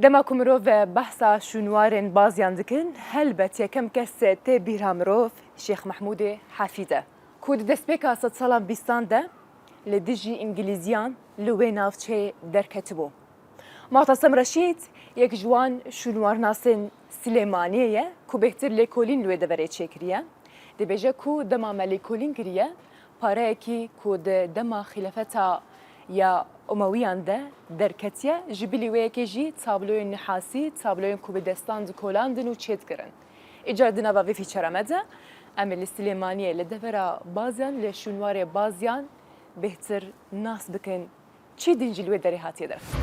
دەما مرۆڤ بەحسا شوونوارên بازیان dikin helbet yekem kes tê bîra mirov Şêx Mehmûdê Hefîd e ku di destpêka sed salan bîstan de li dijî îngilîziyan li wê navçeyê derketibû. Muhtasem Reşîd yek ji wan şûnwarnasên Silêmaniyê ye ku bêhtir lêkolîn li wê deverê çêkiriye. Dibêje ku dema me lêkolîn kiriye pareyekî ku di dema xîlafeta ya Umawiyan de derketiye ji bilî wê yekê jî tabloyên nihasî, tabloyên ku bi destan dikolandin û çêdikirin. Îcar di nava vê fîçera me de em ê li Silêmaniyê li devera baziyan lê şûnwarê baziyan bêhtir nas bikin çi din jî li wê derê hatiye derxistin.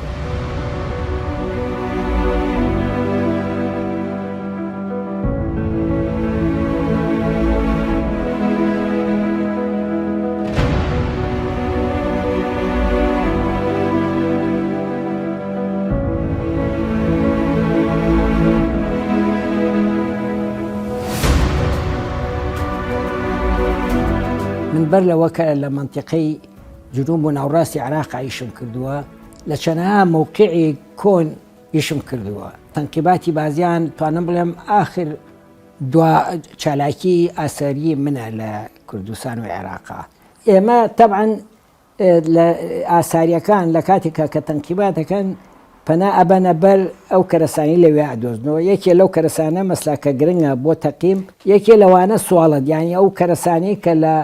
من بەر لەوەکە لە منتیقەی جنوب و ناوڕاستی عێراق ئیشم کردووە لە چەندەها موقعی کۆن ئیشم کردووە. تەنقیباتی بازیان توانم بڵێم ئاخر دوا چالاکی ئاسەری منە لە کوردستان و عێراقا. ئێمە تەبعەن لە ئاساریەکان لە کاتێکە کە تەنقیباتەکەن پەنا ئەبەنە بەر ئەو کەرەسانی لەوێ ئەدۆزنەوە. یەکێ لەو کەرەسانە مەسلاکە گرنگە بۆ تەقیم، یەکێ لەوانە سوڵەت یانی ئەو کەرەسانەی کە لە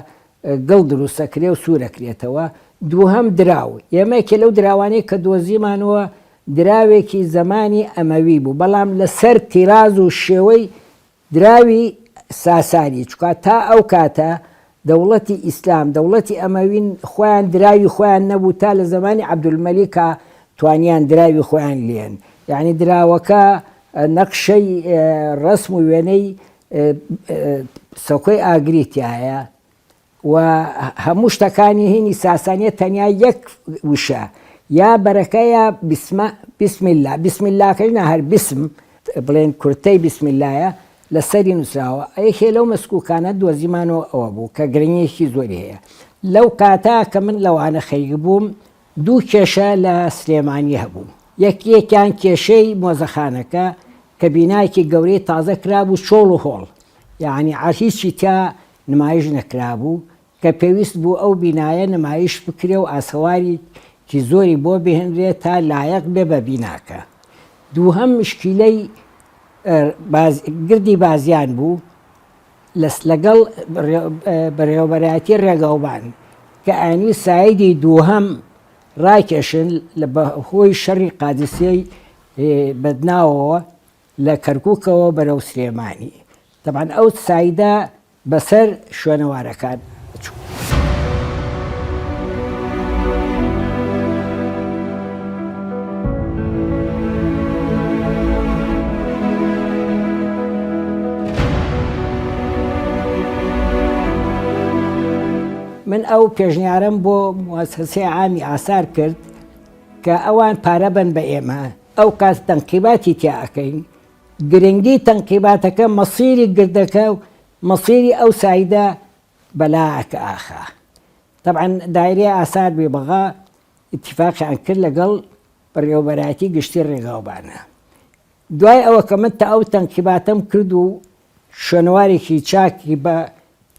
گەڵ دروستەکرێ و سوورەکرێتەوە. دووهەم دراو، ئێمەکێ لەو دراوانەی کە دۆزیمانەوە دراوێکی زەمانی ئەمەوی بوو، بەڵام لەسەر تیراز و شێوەی دراوی ساسانی چکە تا ئەو کاتە دەوڵەتی ئیسلام دەوڵەتی ئەمەوین خۆیان دراوی خۆیان نەبوو تا لە زمانی عەبدولمەلیکە توانیان دراوی خۆیان لێن. یعنی دراوەکە نەقشەی ڕەسم و وێنەی سەکۆی ئاگریتیایە و هەموو شتەکانی هینی ساسانیە تەنیا یەک وشە یا بەرەکەیە بسم الله، بسم اللهکەژنە هەر بسم بڵێن کورتەی بسم اللهە لەسەری نووسراوە. یەکێ لەو مەسکوکانە دۆزیمانەوە ئەوە بوو کە گرنگێکی زۆری هەیە. لەو کاتا کە من لەوانە خەریک بووم دوو کێشە لە سلێمانی هەبوو. یەکیان کێشەی مۆزەخانەکە کە بینایەکی گەورەی تازە کرابوو چۆڵ و هۆڵ، یعنی هیچی تا نمایش نەکرابوو کە پێویست بوو ئەو بینایە نمایش بکرێ و ئاسەواری کی زۆری بۆ بهێنرێت تا لایەق بێ بە بیناکە. دووهەم مشکیلەی گردی بازیان بوو لەگەڵ بەڕێوەبەرایەتی ڕێگاوبان کە ئاینی سایدی دووهەم ڕاکێشن لە بەهۆی شەڕی قادسیەی بەدناوەوە لە کەرکووکەوە بەرەو سلێمانی. تەبعەن ئەو سایدە بەسەر شوێنەوارەکان چوو. من ئەو پێشنیارم بۆ موسسەسەی عامی ئاسار کرد کە ئەوان پارە بن بە ئێمە ئەو کات تەنقیباتی تیا ئەەکەین. گرنگی تەنقیباتەکە مەسیری گردەکە و مەسیری ئەو سایدە بەلاکە ئاخا. طبعاً دایرەی ئاسار بێبەغا ئیتیفاقیان کرد لەگەڵ بەڕێوەبەرایەتی گشتی ڕێگاوبانە. دوای ئەوە کە من تا ئەو تەنقیباتەم کرد و شوێنوارێکی چاکی بە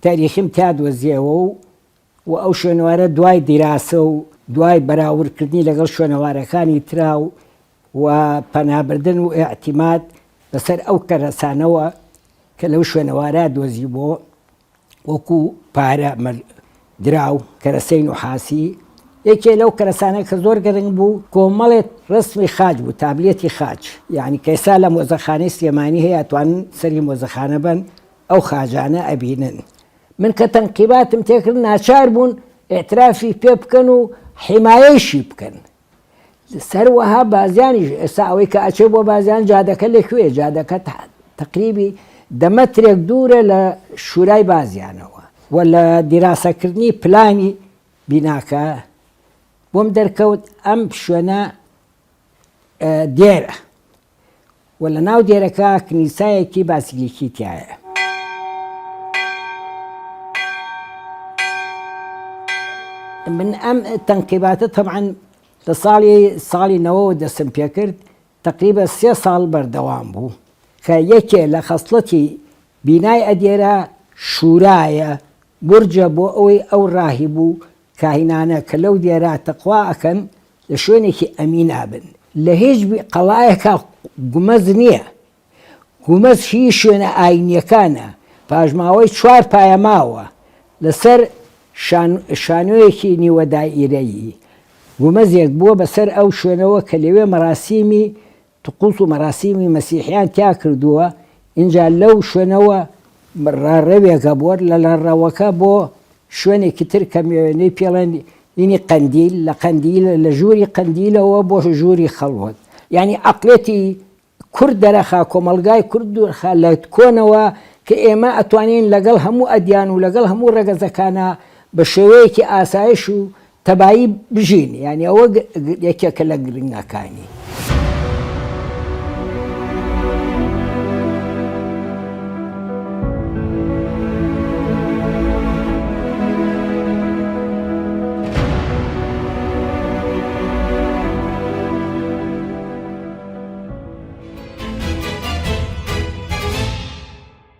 تاریخیم تا دۆزیەوە و ئەو شوێنوارە دوای دیراسە و دوای بەراوردکردنی لەگەڵ شوێنەوارەکانی تراو و پەنابردن و ئێعتیماد بەسەر ئەو کەرەسانەوە کە لەو شوێنەوارە دۆزی بۆ وەکو پارە دراو کەرەسەی نوحاسی. یەکێ لەو کەرەسانە کە زۆر گەرنگ بوو کۆمەڵێت ڕسمی خاج بوو، تابلێتی خاج، یعنی کەیسا لە مۆزەخانەی سلێمانی هەیە توانن سەری مۆزەخانە بن ئەو خاجانە ئەبینن. من کە تەنقیباتم تێکرد ناچار بوون ئێعترافی پێ بکەن و حیمایەیشی بکەن. سەروەها بازیانیش ئێستا ئەوەی کە ئەچێ بۆ بازیان جادەکە لەکوێ؟ جادەکە تقریبی دەمەترێک دوورە لە شورای بازیانەوە و لە دیراسەکردنی پلانی بیناکە بۆم دەرکەوت ئەم شوێنە دێرە و لە ناو دێرەکە کنیسایەکی باسیلیکی تایە. من ئەم تەنقیباتە تەبعەن لە ساڵی 9 دەستم پێ کرد تقریبا 3 ساڵ بەردەوام بوو کە یەکێ لە خەسڵەتی بینای ئەدێرە شورایە برجە بۆ ئەوەی ئەو ڕاهی بوو کاهینانە کە لەو دێرا تەقوا ئەکەن لە شوێنێکی ئەمینا بن لە هیچ قەڵایەکە گومەز نییە گومەز هی شوێنە ئاینیەکانە پاژماوەی 4 پایەماوە لەسەر شانۆیەکی نیوە دائیرەیی گومەزێک بووە بەسەر ئەو شوێنەوە کە لەوێ مەراسیمی طقوس و مەراسیمی مەسیحیان تیا کردووە اینجا لەو شوێنەوە ڕاڕەوێکە بۆ لە ڕەوەکە بۆ شوێنێکی تر کە وێنەی پێڵێن دینی قەندیل لە قەندیل لە ژووری قەندیلەوە بۆ ژووری خەڵوت یعنی عەقلێتی کورد دەرەخا کۆمەلگای کورد دەرخا لە کۆنەوە کە ئێمە ئەتوانین لەگەڵ هەموو ئەدیان و لەگەڵ هەموو ڕێگەزەکانە بە شێوەیەکی ئاسایش و تەبایی بژین یعنی ئەوە یەکێکە لە گرنگەکانی